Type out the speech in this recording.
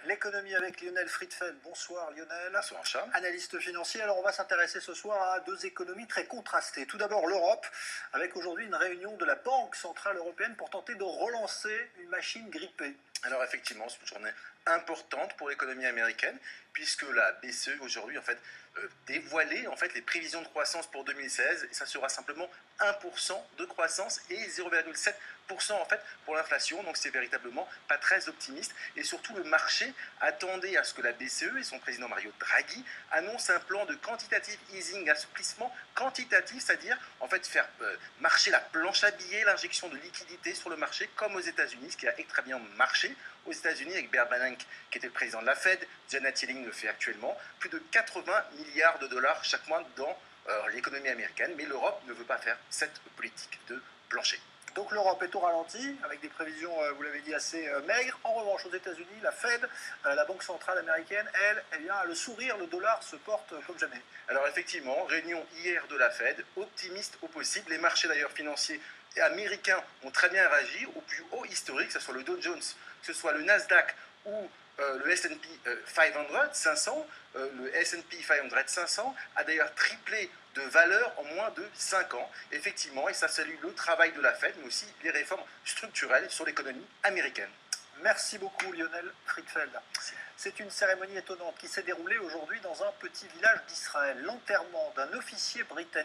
L'économie avec Lionel Friedfeld. Bonsoir Lionel. Bonsoir Charles. Analyste financier. Alors on va s'intéresser ce soir à deux économies très contrastées. Tout d'abord l'Europe, avec aujourd'hui une réunion de la Banque Centrale Européenne pour tenter de relancer une machine grippée. Alors effectivement, c'est une journée importante pour l'économie américaine, puisque la BCE aujourd'hui dévoilait les prévisions de croissance pour 2016, et ça sera simplement 1% de croissance et 0,7% pour l'inflation, donc c'est véritablement pas très optimiste, et surtout le marché attendait à ce que la BCE et son président Mario Draghi annoncent un plan de quantitative easing, assouplissement quantitatif, c'est-à-dire faire marcher la planche à billets, l'injection de liquidités sur le marché comme aux États-Unis, ce qui a très bien marché aux États-Unis avec Bear Bernanke qui était le président de la Fed, Janet Yellen le fait actuellement, plus de 80 milliards de dollars chaque mois dans l'économie américaine, mais l'Europe ne veut pas faire cette politique de plancher. Donc l'Europe est au ralenti, avec des prévisions, vous l'avez dit, assez maigres. En revanche, aux États-Unis, la Fed, la Banque Centrale Américaine, elle, a le sourire, le dollar se porte comme jamais. Alors effectivement, réunion hier de la Fed, optimiste au possible. Les marchés d'ailleurs financiers américains ont très bien réagi au plus haut historique, que ce soit le Dow Jones, que ce soit le Nasdaq ou le S&P 500, le S&P 500 a d'ailleurs triplé de valeur en moins de 5 ans, effectivement, et ça salue le travail de la Fed, mais aussi les réformes structurelles sur l'économie américaine. Merci beaucoup Lionel Friedfeld. C'est une cérémonie étonnante qui s'est déroulée aujourd'hui dans un petit village d'Israël, l'enterrement d'un officier britannique